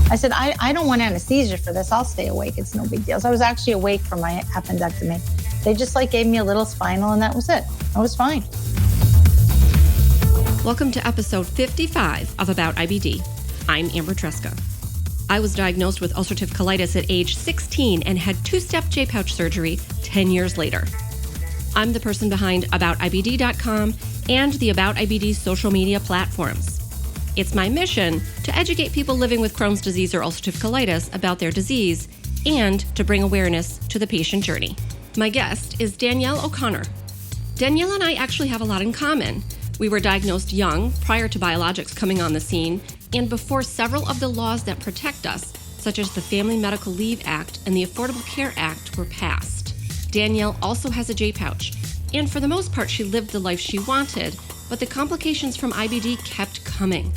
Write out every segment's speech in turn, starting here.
I said, I don't want anesthesia for this. I'll stay awake. It's no big deal. So I was actually awake for my appendectomy. They just gave me a little spinal and that was it. I was fine. Welcome to episode 55 of About IBD. I'm Amber Tresca. I was diagnosed with ulcerative colitis at age 16 and had two-step J-pouch surgery 10 years later. I'm the person behind AboutIBD.com and the About IBD social media platforms. It's my mission to educate people living with Crohn's disease or ulcerative colitis about their disease and to bring awareness to the patient journey. My guest is Danielle O'Connor. Danielle and I actually have a lot in common. We were diagnosed young, prior to biologics coming on the scene, and before several of the laws that protect us, such as the Family Medical Leave Act and the Affordable Care Act, were passed. Danielle also has a J-pouch, and for the most part, she lived the life she wanted, but the complications from IBD kept coming.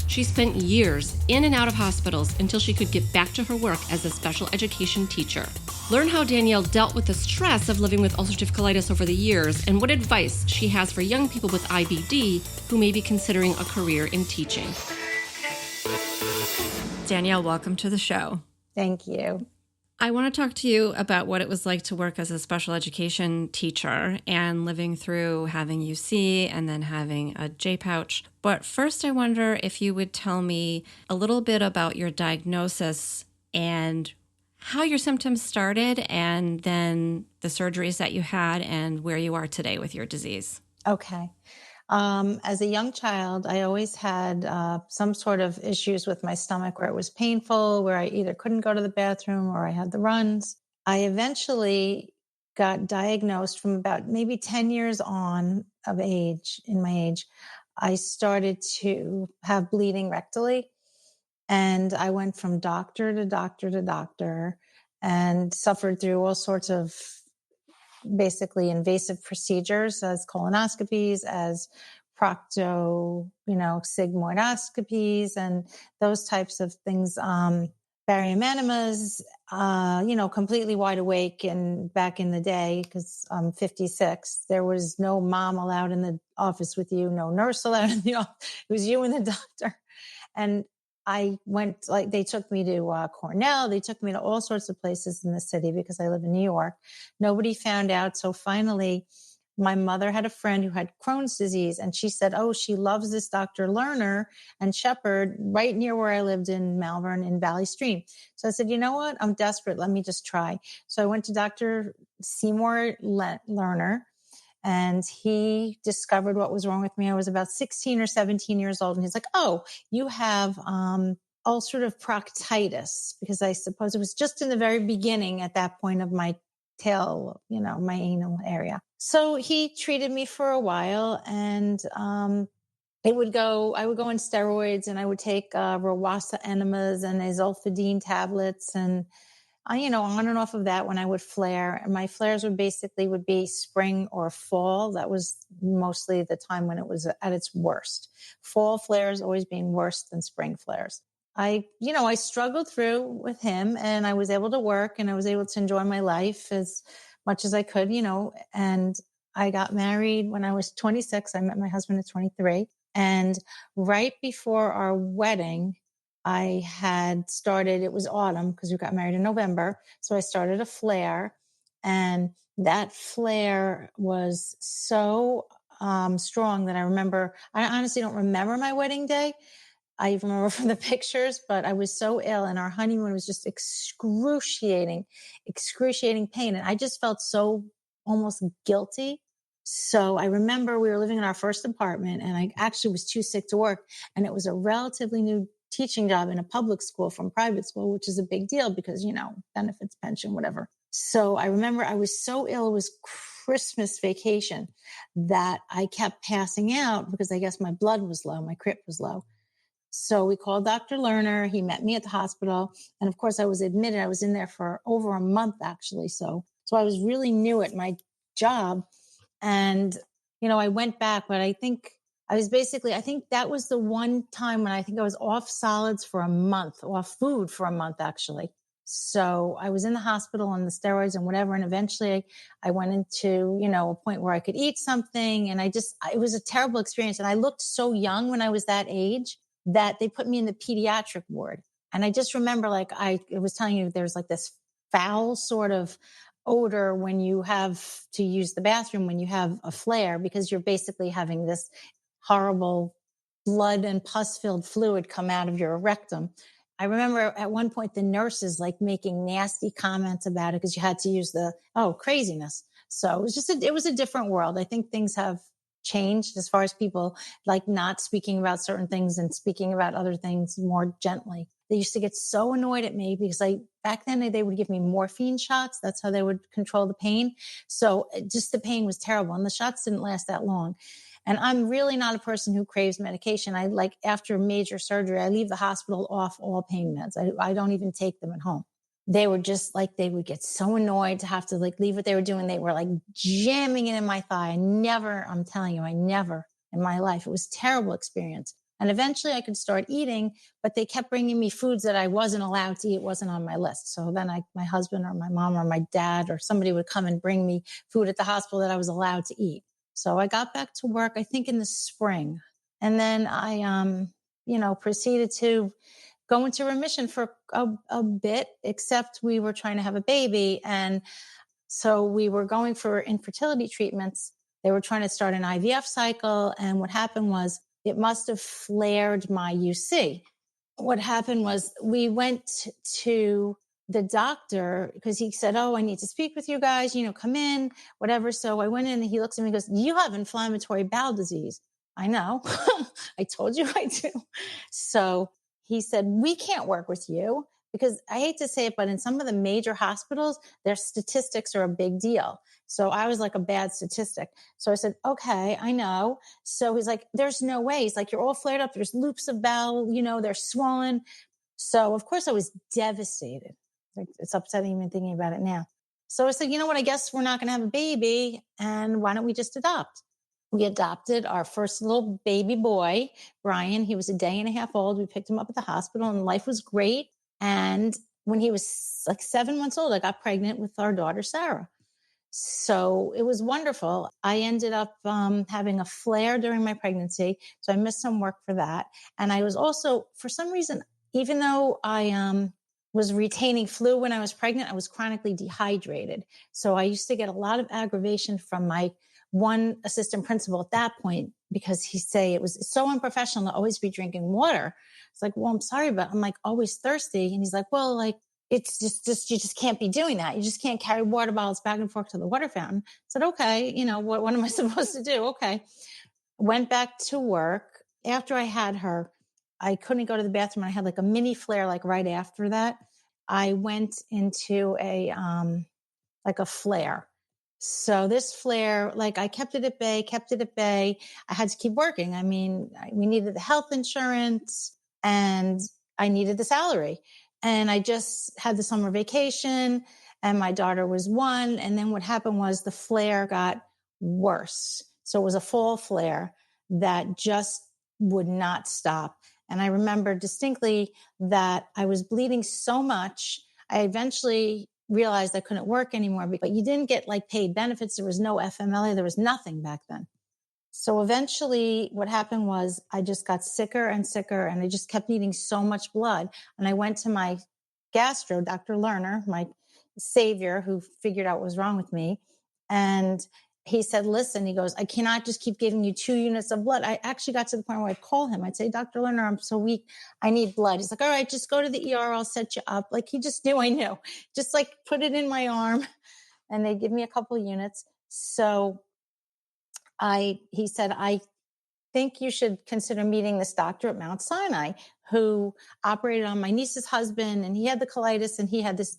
She spent years in and out of hospitals until she could get back to her work as a special education teacher. Learn how Danielle dealt with the stress of living with ulcerative colitis over the years and what advice she has for young people with IBD who may be considering a career in teaching. Danielle, welcome to the show. Thank you. I want to talk to you about what it was like to work as a special education teacher and living through having UC and then having a J-pouch. But first, I wonder if you would tell me a little bit about your diagnosis and how your symptoms started and then the surgeries that you had and where you are today with your disease. Okay. As a young child, I always had some sort of issues with my stomach where it was painful, where I either couldn't go to the bathroom or I had the runs. I eventually got diagnosed from about maybe 10 years on of age, in my age. I started to have bleeding rectally, and I went from doctor to doctor to doctor and suffered through all sorts of basically invasive procedures as colonoscopies, as sigmoidoscopies and those types of things, barium enemas, completely wide awake. And back in the day, because I'm 56, there was no mom allowed in the office with you, no nurse allowed in the office. It was you and the doctor. And I went, they took me to Cornell. They took me to all sorts of places in the city because I live in New York. Nobody found out. So finally, my mother had a friend who had Crohn's disease, and she said, oh, she loves this Dr. Lerner and Shepherd right near where I lived in Malvern in Valley Stream. So I said, you know what? I'm desperate. Let me just try. So I went to Dr. Seymour Lerner, and he discovered what was wrong with me. I was about 16 or 17 years old. And he's like, oh, you have ulcerative proctitis, because I suppose it was just in the very beginning at that point of my tail, my anal area. So he treated me for a while, and I would go on steroids, and I would take Rawasa enemas and azolfidine tablets, and on and off of that when I would flare. And my flares would be spring or fall. That was mostly the time when it was at its worst. Fall flares always being worse than spring flares. I struggled through with him, and I was able to work, and I was able to enjoy my life as much as I could, and I got married when I was 26. I met my husband at 23. And right before our wedding, I had started, it was autumn because we got married in November. So I started a flare, and that flare was so strong that I honestly don't remember my wedding day. I remember from the pictures, but I was so ill, and our honeymoon was just excruciating pain. And I just felt so almost guilty. So I remember we were living in our first apartment, and I actually was too sick to work. And it was a relatively new teaching job in a public school from private school, which is a big deal because, benefits, pension, whatever. So I remember I was so ill. It was Christmas vacation that I kept passing out because I guess my blood was low. My crit was low. So we called Dr. Lerner. He met me at the hospital. And of course I was admitted. I was in there for over a month actually. So I was really new at my job. And, I went back, but I think that was the one time when I think I was off solids for a month, off food for a month, actually. So I was in the hospital on the steroids and whatever. And eventually I went into, a point where I could eat something. And it was a terrible experience. And I looked so young when I was that age that they put me in the pediatric ward. And I just remember, like I was telling you, there's like this foul sort of odor when you have to use the bathroom, when you have a flare, because you're basically having this horrible blood and pus filled fluid come out of your rectum. I remember at one point the nurses like making nasty comments about it because you had to use craziness. So it was it was a different world. I think things have changed as far as people like not speaking about certain things and speaking about other things more gently. They used to get so annoyed at me because back then they would give me morphine shots. That's how they would control the pain. So just the pain was terrible. And the shots didn't last that long. And I'm really not a person who craves medication. I like after major surgery, I leave the hospital off all pain meds. I don't even take them at home. They were just like, they would get so annoyed to have to like leave what they were doing. They were like jamming it in my thigh. I'm telling you, I never in my life. It was a terrible experience. And eventually I could start eating, but they kept bringing me foods that I wasn't allowed to eat. It wasn't on my list. So then my husband or my mom or my dad or somebody would come and bring me food at the hospital that I was allowed to eat. So I got back to work, I think in the spring. And then I, proceeded to go into remission for a bit, except we were trying to have a baby. And so we were going for infertility treatments. They were trying to start an IVF cycle. And what happened was it must have flared my UC. What happened was we went to the doctor because he said, oh, I need to speak with you guys, come in, whatever. So I went in and he looks at me and goes, you have inflammatory bowel disease. I know. I told you I do. So he said, we can't work with you because I hate to say it, but in some of the major hospitals, their statistics are a big deal. So I was like a bad statistic. So I said, okay, I know. So he's like, there's no way. He's like, you're all flared up. There's loops of bowel, they're swollen. So of course I was devastated. It's upsetting even thinking about it now. So I said, you know what? I guess we're not going to have a baby. And why don't we just adopt? We adopted our first little baby boy, Brian. He was a day and a half old. We picked him up at the hospital and life was great. And when he was like 7 months old, I got pregnant with our daughter, Sarah. So it was wonderful. I ended up having a flare during my pregnancy. So I missed some work for that. And I was also, for some reason, even though I was retaining fluid when I was pregnant, I was chronically dehydrated. So I used to get a lot of aggravation from my one assistant principal at that point because he'd say it was so unprofessional to always be drinking water. It's like, well, I'm sorry, but I'm like always thirsty. And he's like, well, like, it's just, you just can't be doing that. You just can't carry water bottles back and forth to the water fountain. I said, okay, what am I supposed to do? Okay. Went back to work. After I had her, I couldn't go to the bathroom. I had like a mini flare, like right after that. I went into a flare. So this flare, like I kept it at bay. I had to keep working. I mean, we needed the health insurance and I needed the salary. And I just had the summer vacation and my daughter was 1. And then what happened was the flare got worse. So it was a fall flare that just would not stop. And I remember distinctly that I was bleeding so much. I eventually realized I couldn't work anymore, but you didn't get like paid benefits. There was no FMLA. There was nothing back then. So eventually what happened was I just got sicker and sicker and I just kept needing so much blood. And I went to my gastro, Dr. Lerner, my savior who figured out what was wrong with me. And he said, listen, he goes, I cannot just keep giving you 2 units of blood. I actually got to the point where I'd call him. I'd say, Dr. Lerner, I'm so weak. I need blood. He's like, all right, just go to the ER. I'll set you up. Like he just knew I knew. Just like put it in my arm and they give me a couple of units. So he said, I think you should consider meeting this doctor at Mount Sinai who operated on my niece's husband and he had the colitis and he had this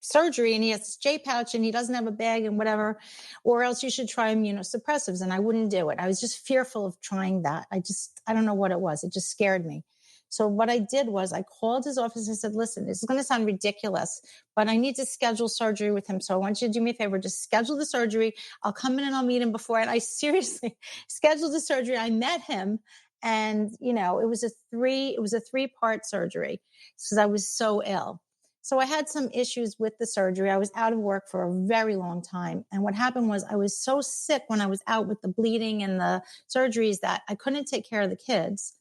surgery and he has this J pouch and he doesn't have a bag and whatever, or else you should try immunosuppressives. And I wouldn't do it. I was just fearful of trying that. I don't know what it was. It just scared me. So what I did was I called his office and said, listen, this is going to sound ridiculous, but I need to schedule surgery with him. So I want you to do me a favor, just schedule the surgery. I'll come in and I'll meet him before. And I seriously scheduled the surgery. I met him and, it was a 3-part surgery because I was so ill. So I had some issues with the surgery. I was out of work for a very long time. And what happened was I was so sick when I was out with the bleeding and the surgeries that I couldn't take care of the kids.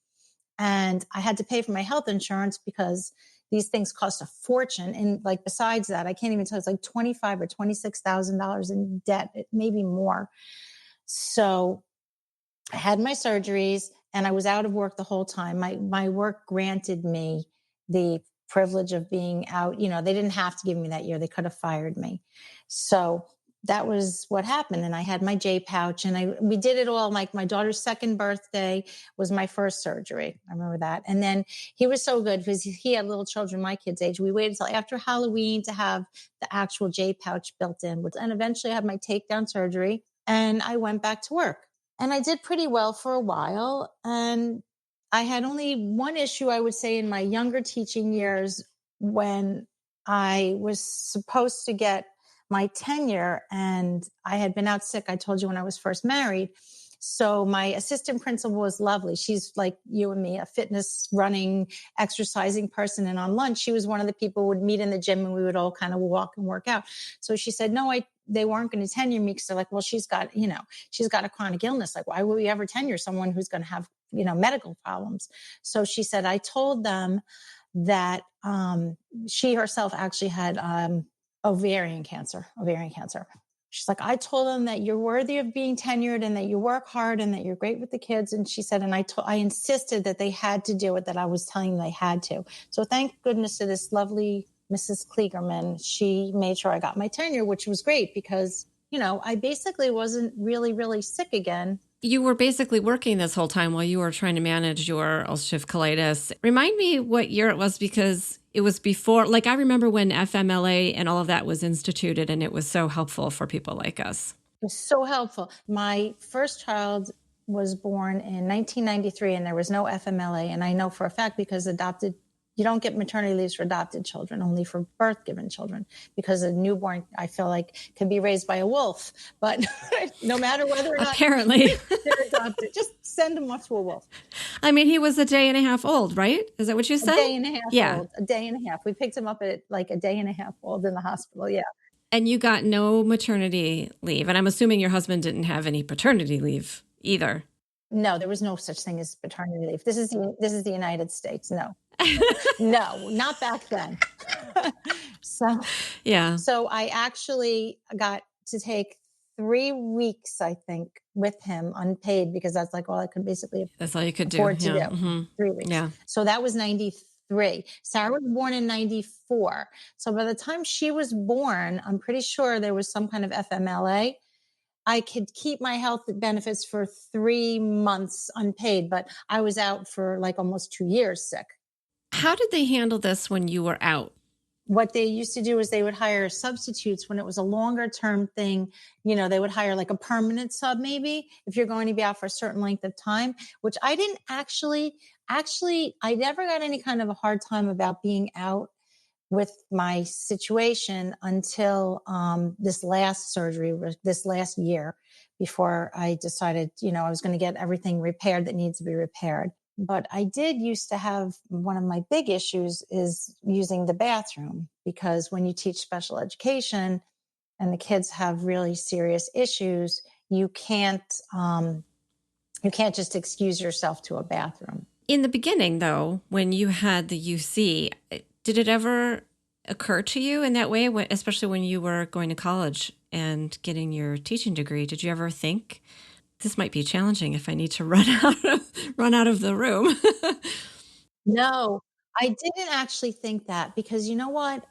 And I had to pay for my health insurance because these things cost a fortune. And like, besides that, I can't even tell, it's like $25,000 or $26,000 in debt, maybe more. So I had my surgeries and I was out of work the whole time. My work granted me the privilege of being out. You know, they didn't have to give me that year. They could have fired me. So that was what happened. And I had my J pouch and we did it all. Like my daughter's second birthday was my first surgery. I remember that. And then he was so good because he had little children, my kid's age. We waited until after Halloween to have the actual J pouch built in. And eventually I had my takedown surgery and I went back to work. And I did pretty well for a while. And I had only one issue, I would say, in my younger teaching years when I was supposed to get my tenure and I had been out sick. I told you when I was first married. So my assistant principal was lovely. She's like you and me, a fitness, running, exercising person. And on lunch, she was one of the people who would meet in the gym and we would all kind of walk and work out. So she said, no, they weren't going to tenure me because they're like, well, she's got a chronic illness. Like, why would we ever tenure someone who's going to have, medical problems? So she said, I told them that she herself actually had ovarian cancer. She's like, I told them that you're worthy of being tenured and that you work hard and that you're great with the kids. And she said, and I insisted that they had to do it, that I was telling them they had to. So thank goodness to this lovely Mrs. Kligerman. She made sure I got my tenure, which was great because, I basically wasn't really, really sick again. You were basically working this whole time while you were trying to manage your ulcerative colitis. Remind me what year it was, because it was before, like I remember when FMLA and all of that was instituted, and it was so helpful for people like us. It was so helpful. My first child was born in 1993 and there was no FMLA. And I know for a fact because you don't get maternity leaves for adopted children, only for birth-given children, because a newborn, I feel like, can be raised by a wolf. But no matter whether or not apparently they're adopted, just send them off to a wolf. I mean, he was a day and a half old, right? Is that what you said? A day and a half old. A day and a half. We picked him up at like a day and a half old in the hospital, yeah. And you got no maternity leave. And I'm assuming your husband didn't have any paternity leave either. No, there was no such thing as paternity leave. This is the United States. No. No, not back then. So I actually got to take 3 weeks, I think, with him unpaid because that's like all I could basically that's all you could afford do. To yeah. do. Mm-hmm. 3 weeks. Yeah. So that was 93. Sarah was born in 94. So by the time she was born, I'm pretty sure there was some kind of FMLA. I could keep my health benefits for 3 months unpaid, but I was out for like almost 2 years sick. How did they handle this when you were out? What they used to do is they would hire substitutes when it was a longer term thing. They would hire like a permanent sub, maybe if you're going to be out for a certain length of time, which I didn't actually, I never got any kind of a hard time about being out with my situation until this last surgery, this last year, before I decided, I was going to get everything repaired that needs to be repaired. But I did used to have one of my big issues is using the bathroom, because when you teach special education and the kids have really serious issues, you can't just excuse yourself to a bathroom. In the beginning, though, when you had the UC, did it ever occur to you in that way, especially when you were going to college and getting your teaching degree? Did you ever think, this might be challenging if I need to run out of the room? No, I didn't actually think that, because you know what?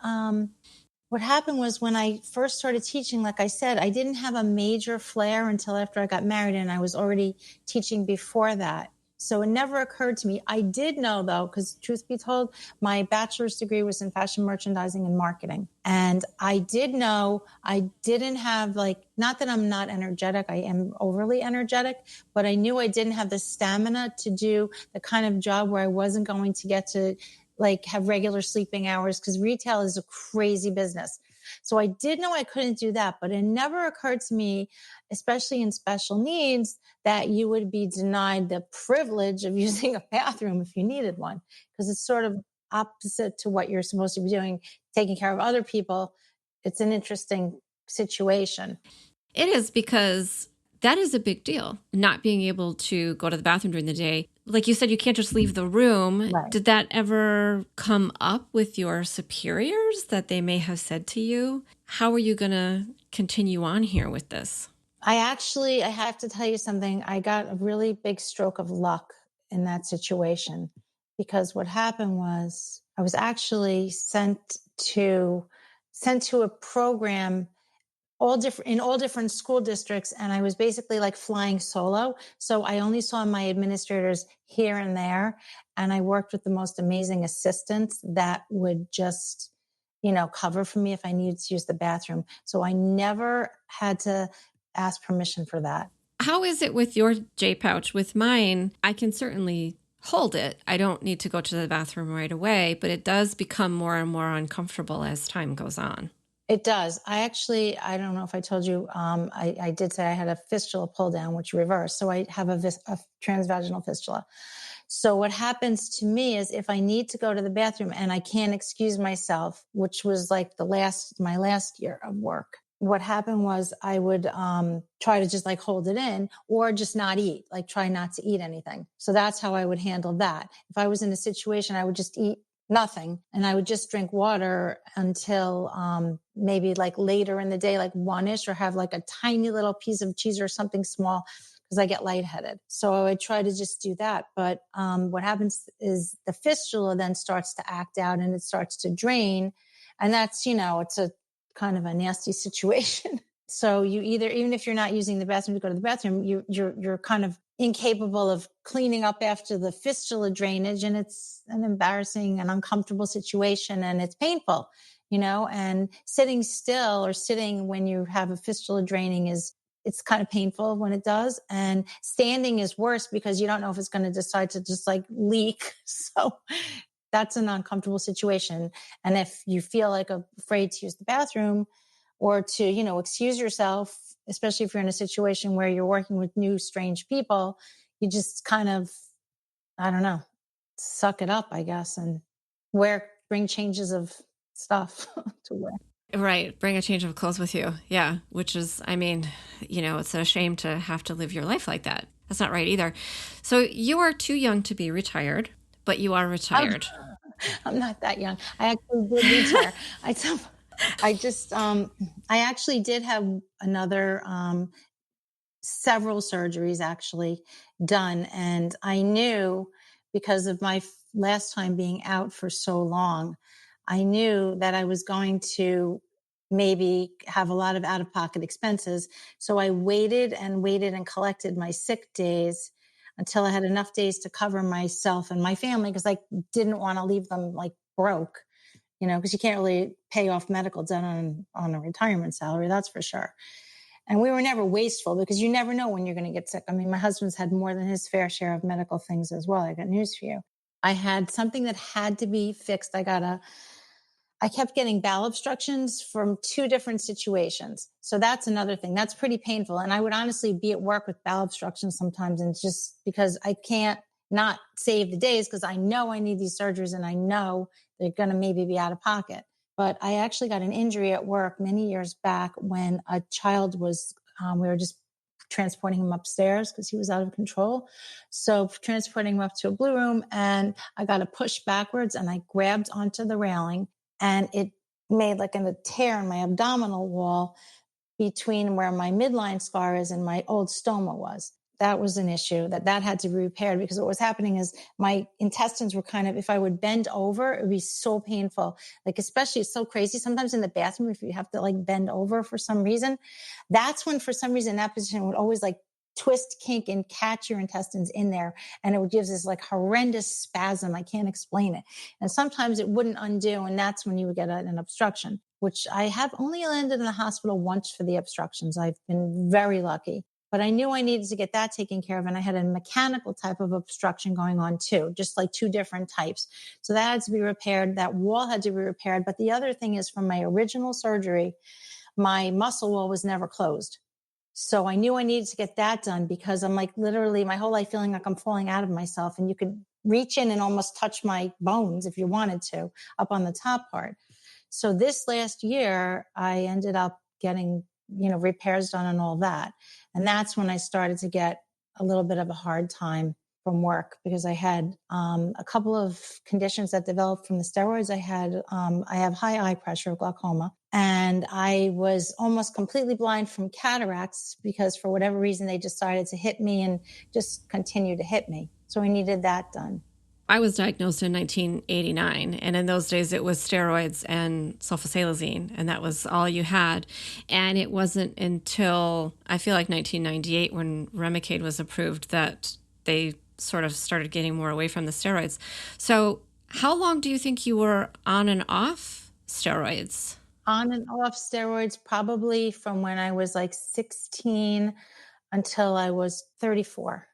What happened was when I first started teaching, like I said, I didn't have a major flare until after I got married, and I was already teaching before that. So it never occurred to me. I did know, though, because truth be told, my bachelor's degree was in fashion merchandising and marketing. And I did know I didn't have, not that I'm not energetic, I am overly energetic, but I knew I didn't have the stamina to do the kind of job where I wasn't going to get to have regular sleeping hours, because retail is a crazy business. So I did know I couldn't do that, but it never occurred to me, especially in special needs, that you would be denied the privilege of using a bathroom if you needed one, because it's sort of opposite to what you're supposed to be doing, taking care of other people. It's an interesting situation. It is, because that is a big deal, not being able to go to the bathroom during the day. like you said, you can't just leave the room. Right. Did that ever come up with your superiors that they may have said to you? How are you going to continue on here with this? I have to tell you something. I got a really big stroke of luck in that situation, because what happened was I was actually sent to a program in all different school districts. And I was basically like flying solo. So I only saw my administrators here and there. And I worked with the most amazing assistants that would just, cover for me if I needed to use the bathroom. So I never had to ask permission for that. How is it with your J pouch? With mine, I can certainly hold it. I don't need to go to the bathroom right away, but it does become more and more uncomfortable as time goes on. It does. I don't know if I told you, I did say I had a fistula pull down, which reversed. So I have a transvaginal fistula. So what happens to me is if I need to go to the bathroom and I can't excuse myself, which was like my last year of work, what happened was I would try to just like hold it in or just not eat, like try not to eat anything. So that's how I would handle that. If I was in a situation, I would just eat nothing. And I would just drink water until maybe like later in the day, like 1-ish, or have like a tiny little piece of cheese or something small because I get lightheaded. So I would try to just do that. But what happens is the fistula then starts to act out and it starts to drain. And that's, it's a kind of a nasty situation. So you even if you're not using the bathroom to go to the bathroom, you're kind of incapable of cleaning up after the fistula drainage. And it's an embarrassing and uncomfortable situation. And it's painful, and sitting still or sitting when you have a fistula draining it's kind of painful when it does. And standing is worse because you don't know if it's going to decide to just like leak. So that's an uncomfortable situation. And if you feel like afraid to use the bathroom or to, excuse yourself, especially if you're in a situation where you're working with new, strange people, you just kind of, I don't know, suck it up, I guess, and bring changes of stuff to wear. Right. Bring a change of clothes with you. Yeah. Which is, it's a shame to have to live your life like that. That's not right either. So you are too young to be retired, but you are retired. I'm not that young. I actually did retire. I actually did have another, several surgeries actually done. And I knew, because of my last time being out for so long, I knew that I was going to maybe have a lot of out-of-pocket expenses. So I waited and collected my sick days until I had enough days to cover myself and my family, because I didn't want to leave them like broke, because you can't really pay off medical debt on a retirement salary, that's for sure. And we were never wasteful because you never know when you're going to get sick. I mean, my husband's had more than his fair share of medical things as well. I got news for you. I had something that had to be fixed. I kept getting bowel obstructions from 2 different situations. So that's another thing. That's pretty painful. And I would honestly be at work with bowel obstructions sometimes, and just because I can't not save the days because I know I need these surgeries and I know they're going to maybe be out of pocket. But I actually got an injury at work many years back when a child was, we were just transporting him upstairs because he was out of control. So transporting him up to a blue room, and I got a push backwards and I grabbed onto the railing, and it made like a tear in my abdominal wall between where my midline scar is and my old stoma was. That was an issue that had to be repaired, because what was happening is my intestines were kind of, if I would bend over, it would be so painful. Like, especially, it's so crazy. Sometimes in the bathroom, if you have to like bend over for some reason, that's when for some reason that position would always like twist, kink, and catch your intestines in there. And it would give this like horrendous spasm. I can't explain it. And sometimes it wouldn't undo. And that's when you would get an obstruction, which I have only landed in the hospital once for the obstructions. I've been very lucky. But I knew I needed to get that taken care of. And I had a mechanical type of obstruction going on too, just like 2 different types. So that had to be repaired. That wall had to be repaired. But the other thing is, from my original surgery, my muscle wall was never closed. So I knew I needed to get that done, because I'm like literally my whole life feeling like I'm falling out of myself. And you could reach in and almost touch my bones if you wanted to, up on the top part. So this last year, I ended up getting, repairs done and all that. And that's when I started to get a little bit of a hard time from work because I had a couple of conditions that developed from the steroids. I have high eye pressure, glaucoma, and I was almost completely blind from cataracts because for whatever reason they decided to hit me and just continue to hit me. So I needed that done. I was diagnosed in 1989, and in those days it was steroids and sulfasalazine, and that was all you had. And it wasn't until, I feel like 1998, when Remicade was approved, that they sort of started getting more away from the steroids. So how long do you think you were on and off steroids? On and off steroids, probably from when I was like 16 until I was 34.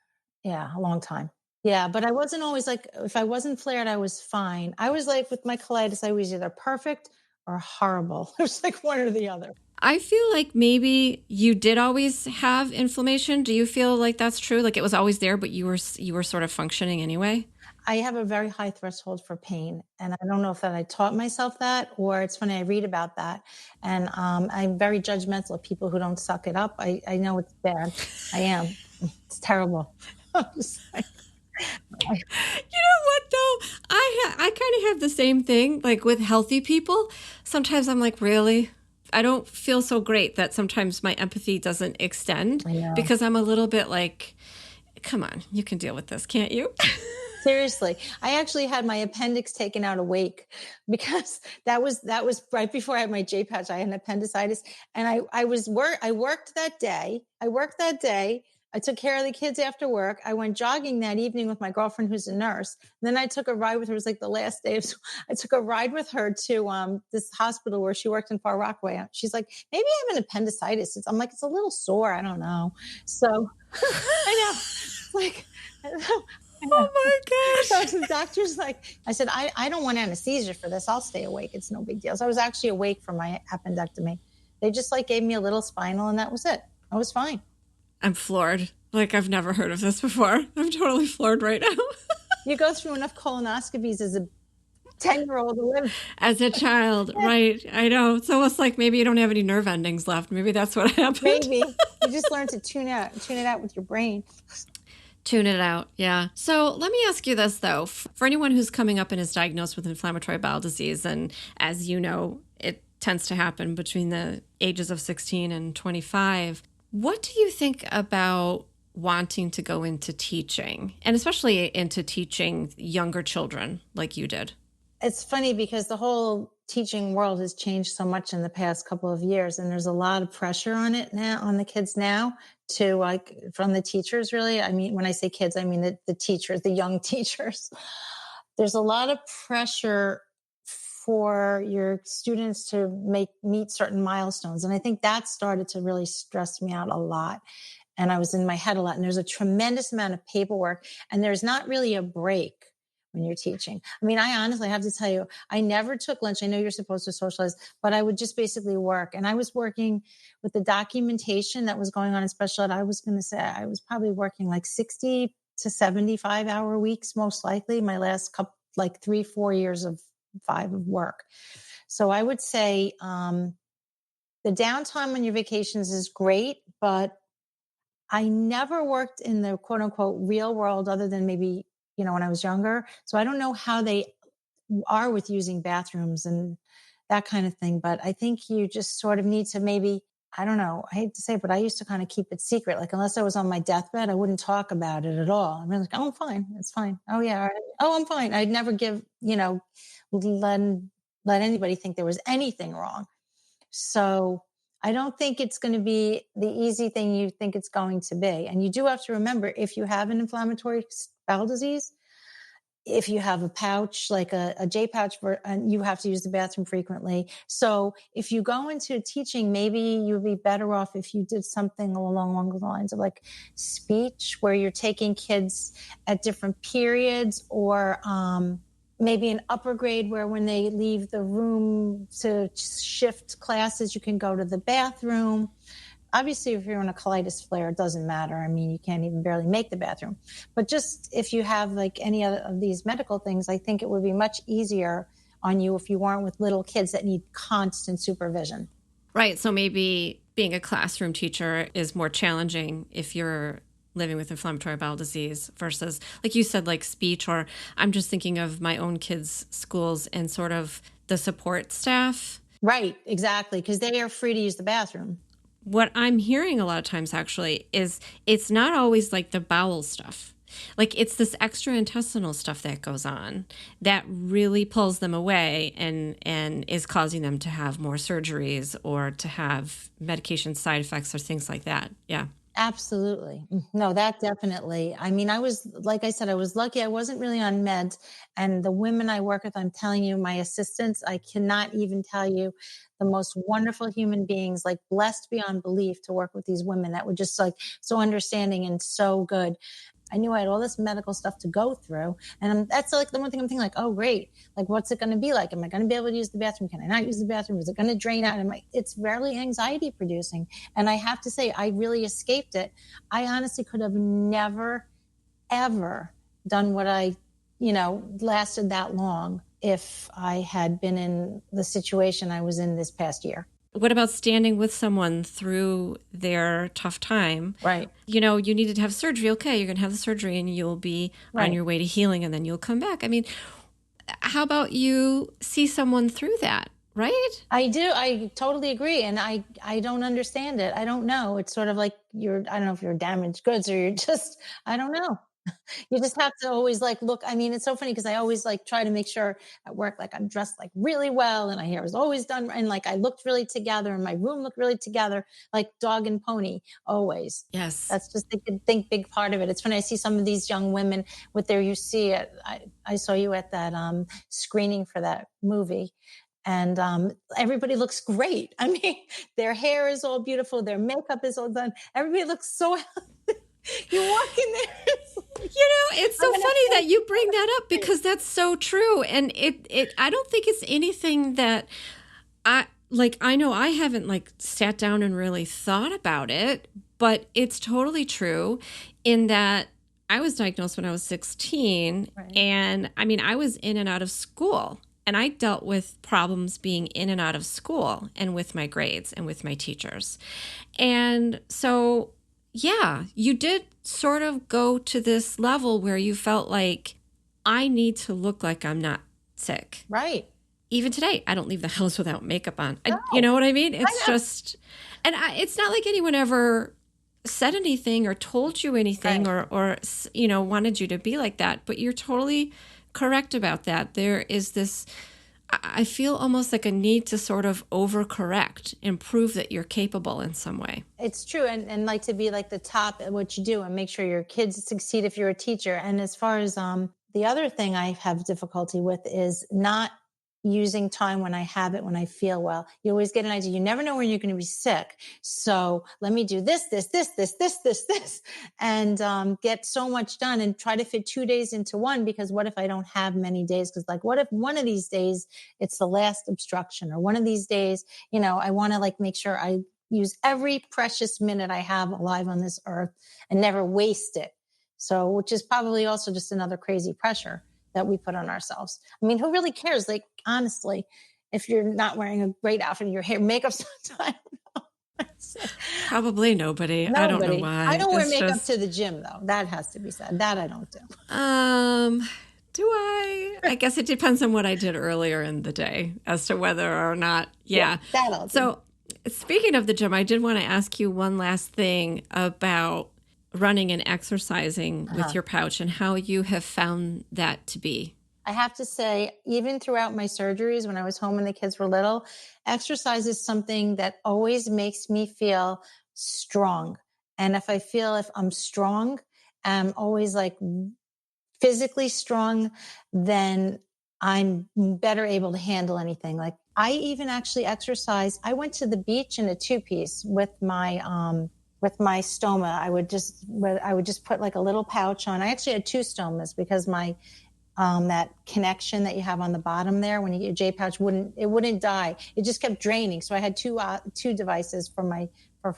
Yeah, a long time. Yeah, but I wasn't always like, if I wasn't flared, I was fine. I was like, with my colitis, I was either perfect or horrible. It was like one or the other. I feel like maybe you did always have inflammation. Do you feel like that's true? Like it was always there, but you were sort of functioning anyway? I have a very high threshold for pain. And I don't know if that I taught myself that, or it's funny, I read about that. And I'm very judgmental of people who don't suck it up. I know it's bad. I am. It's terrible. I'm just like, you know what though? I kind of have the same thing. Like with healthy people, sometimes I'm like, really? I don't feel so great that sometimes my empathy doesn't extend because I'm a little bit like, come on, you can deal with this, can't you? Seriously, I actually had my appendix taken out awake because that was right before I had my J patch. I had an appendicitis, and I worked that day. I took care of the kids after work. I went jogging that evening with my girlfriend, who's a nurse. And then I took a ride with her. It was like the last day. I took a ride with her to this hospital where she worked in Far Rockaway. She's like, maybe I have an appendicitis. I'm like, it's a little sore. I don't know. So I know, like. Oh my gosh. So the doctor's like, I said, I don't want anesthesia for this. I'll stay awake. It's no big deal. So I was actually awake for my appendectomy. They just like gave me a little spinal and that was it. I was fine. I'm floored. Like I've never heard of this before. I'm totally floored right now. You go through enough colonoscopies as a 10-year-old to live. As a child, right. I know. It's almost like maybe you don't have any nerve endings left. Maybe that's what happened. Maybe. You just learn to tune it out with your brain. Tune it out. Yeah. So let me ask you this, though. For anyone who's coming up and is diagnosed with inflammatory bowel disease, and as you know, it tends to happen between the ages of 16 and 25, what do you think about wanting to go into teaching, and especially into teaching younger children like you did? It's funny because the whole teaching world has changed so much in the past couple of years, and there's a lot of pressure on it now, on the kids now, to like from the teachers, really. I mean, when I say kids, I mean the teachers, the young teachers. There's a lot of pressure for your students to meet certain milestones. And I think that started to really stress me out a lot. And I was in my head a lot. And there's a tremendous amount of paperwork, and there's not really a break when you're teaching. I mean, I honestly have to tell you, I never took lunch. I know you're supposed to socialize, but I would just basically work. And I was working with the documentation that was going on in special ed. I was going to say I was probably working like 60 to 75 hour weeks, most likely my last couple, like 3-4 years of 5 of work. So I would say the downtime on your vacations is great, but I never worked in the quote unquote real world other than maybe, when I was younger. So I don't know how they are with using bathrooms and that kind of thing. But I think you just sort of need to maybe, I don't know, I hate to say it, but I used to kind of keep it secret. Like unless I was on my deathbed, I wouldn't talk about it at all. I'm like, oh, I'm fine. It's fine. Oh yeah. All right. Oh, I'm fine. I'd never let anybody think there was anything wrong. So I don't think it's going to be the easy thing you think it's going to be. And you do have to remember, if you have an inflammatory bowel disease, if you have a pouch, like a J pouch, and you have to use the bathroom frequently. So if you go into teaching, maybe you'd be better off if you did something along the lines of like speech, where you're taking kids at different periods, or maybe an upper grade where when they leave the room to shift classes, you can go to the bathroom. Obviously, if you're in a colitis flare, it doesn't matter. I mean, you can't even barely make the bathroom. But just if you have like any other of these medical things, I think it would be much easier on you if you weren't with little kids that need constant supervision. Right. So maybe being a classroom teacher is more challenging if you're living with inflammatory bowel disease versus, like you said, like speech, or I'm just thinking of my own kids' schools and sort of the support staff. Right, exactly, because they are free to use the bathroom. What I'm hearing a lot of times actually is it's not always like the bowel stuff. Like it's this extra intestinal stuff that goes on that really pulls them away and is causing them to have more surgeries or to have medication side effects or things like that. Yeah. Absolutely. No, that definitely. I mean, like I said, I was lucky. I wasn't really on meds. And the women I work with, I'm telling you, my assistants, I cannot even tell you the most wonderful human beings, like blessed beyond belief to work with these women that were just like so understanding and so good. I knew I had all this medical stuff to go through. And that's like the one thing I'm thinking like, oh, great. Like, what's it going to be like? Am I going to be able to use the bathroom? Can I not use the bathroom? Is it going to drain out? It's very anxiety producing. And I have to say, I really escaped it. I honestly could have never, ever done what I, lasted that long if I had been in the situation I was in this past year. What about standing with someone through their tough time? Right. You needed to have surgery. Okay, you're going to have the surgery and you'll be on your way to healing and then you'll come back. I mean, how about you see someone through that, right? I do. I totally agree. And I don't understand it. I don't know. It's sort of like I don't know if you're damaged goods or you're just, I don't know. You just have to always like look. I mean, it's so funny because I always like try to make sure at work, like I'm dressed like really well and my hair is always done. And like I looked really together and my room looked really together, like dog and pony always. Yes. That's just the big part of it. It's funny. I see some of these young women with their UC. I saw you at that screening for that movie. And everybody looks great. I mean, their hair is all beautiful. Their makeup is all done. Everybody looks so healthy. You walk in there. It's so funny that you bring that up because that's so true. And I don't think it's anything that I know I haven't like sat down and really thought about it, but it's totally true in that I was diagnosed when I was 16. Right. And I mean, I was in and out of school. And I dealt with problems being in and out of school and with my grades and with my teachers. And so, yeah, you did sort of go to this level where you felt like I need to look like I'm not sick. Right. Even today, I don't leave the house without makeup on. No. You know what I mean? It's just, and it's not like anyone ever said anything or told you anything or wanted you to be like that. But you're totally correct about that. There is this, I feel almost like a need to sort of overcorrect and prove that you're capable in some way. It's true. And like to be like the top at what you do and make sure your kids succeed if you're a teacher. And as far as the other thing I have difficulty with is not using time when I have it, when I feel well. You always get an idea. You never know when you're going to be sick. So let me do this, and get so much done and try to fit 2 days into one, because what if I don't have many days? Because like, what if one of these days it's the last obstruction, or one of these days, I want to like make sure I use every precious minute I have alive on this earth and never waste it. So, which is probably also just another crazy pressure that we put on ourselves. I mean, who really cares? Like, honestly, if you're not wearing a great outfit and your hair, makeup's not time. Probably nobody. I don't know why. I don't wear makeup to the gym, though. That has to be said. That I don't do. Do I? I guess it depends on what I did earlier in the day as to whether or not. Yeah. That I'll do. So speaking of the gym, I did want to ask you one last thing about running and exercising with your pouch and how you have found that to be. I have to say, even throughout my surgeries, when I was home and the kids were little, exercise is something that always makes me feel strong. And if I'm strong, I'm always like physically strong, then I'm better able to handle anything. Like I even actually exercise. I went to the beach in a 2-piece with my stoma. I would just put like a little pouch on. I actually had 2 stomas because my that connection that you have on the bottom there when you get your J pouch wouldn't die. It just kept draining. So I had two devices for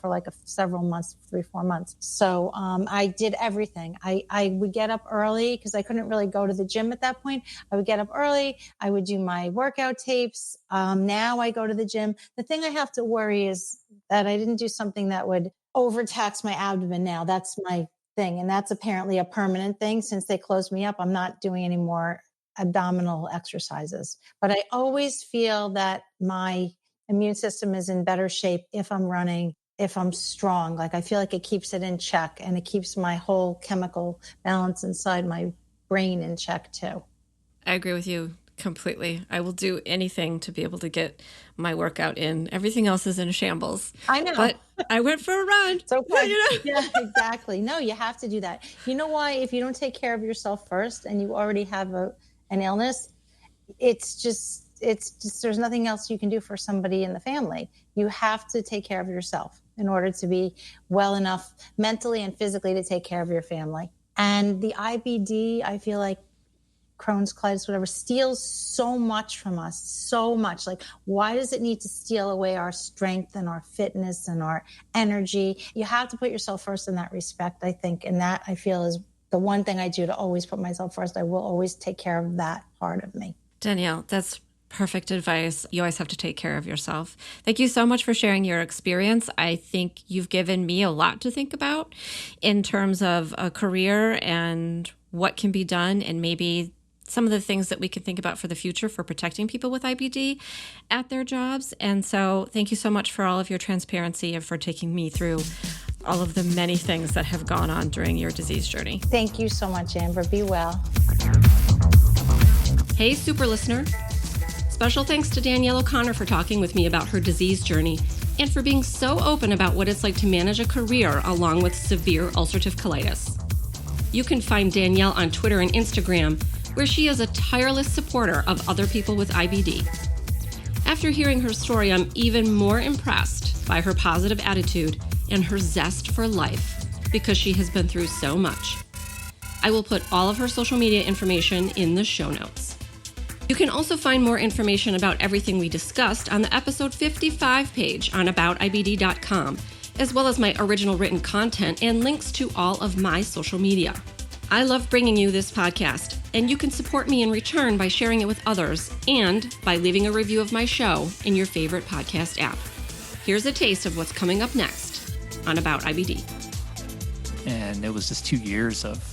like several months, 3-4 months. So I did everything. I would get up early because I couldn't really go to the gym at that point. I would get up early. I would do my workout tapes. Now I go to the gym. The thing I have to worry is that I didn't do something that would overtax my abdomen now. That's my thing. And that's apparently a permanent thing. Since they closed me up, I'm not doing any more abdominal exercises. But I always feel that my immune system is in better shape if I'm running, if I'm strong. Like I feel like it keeps it in check, and it keeps my whole chemical balance inside my brain in check too. I agree with you completely. I will do anything to be able to get my workout in. Everything else is in shambles. I know. But I went for a run. It's okay. You know? Yeah, exactly. No, you have to do that. You know why? If you don't take care of yourself first and you already have an illness, it's just, there's nothing else you can do for somebody in the family. You have to take care of yourself in order to be well enough mentally and physically to take care of your family. And the IBD, I feel like, Crohn's, colitis, whatever, steals so much from us, so much. Like, why does it need to steal away our strength and our fitness and our energy? You have to put yourself first in that respect, I think. And that, I feel, is the one thing I do to always put myself first. I will always take care of that part of me. Danielle, that's perfect advice. You always have to take care of yourself. Thank you so much for sharing your experience. I think you've given me a lot to think about in terms of a career and what can be done, and maybe some of the things that we can think about for the future for protecting people with IBD at their jobs. And so thank you so much for all of your transparency and for taking me through all of the many things that have gone on during your disease journey. Thank you so much, Amber. Be well. Hey, super listener. Special thanks to Danielle O'Connor for talking with me about her disease journey and for being so open about what it's like to manage a career along with severe ulcerative colitis. You can find Danielle on Twitter and Instagram, where she is a tireless supporter of other people with IBD. After hearing her story, I'm even more impressed by her positive attitude and her zest for life, because she has been through so much. I will put all of her social media information in the show notes. You can also find more information about everything we discussed on the episode 55 page on aboutibd.com, as well as my original written content and links to all of my social media. I love bringing you this podcast, and you can support me in return by sharing it with others and by leaving a review of my show in your favorite podcast app. Here's a taste of what's coming up next on About IBD. And it was just 2 years of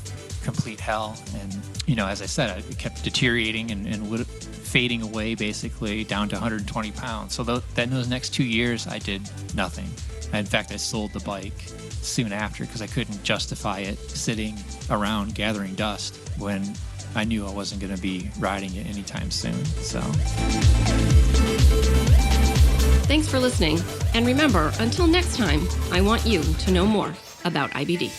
complete hell. And, you know, as I said, it kept deteriorating and fading away, basically down to 120 pounds. So in those next 2 years, I did nothing. In fact, I sold the bike soon after because I couldn't justify it sitting around gathering dust when I knew I wasn't going to be riding it anytime soon. So thanks for listening. And remember, until next time, I want you to know more about IBD.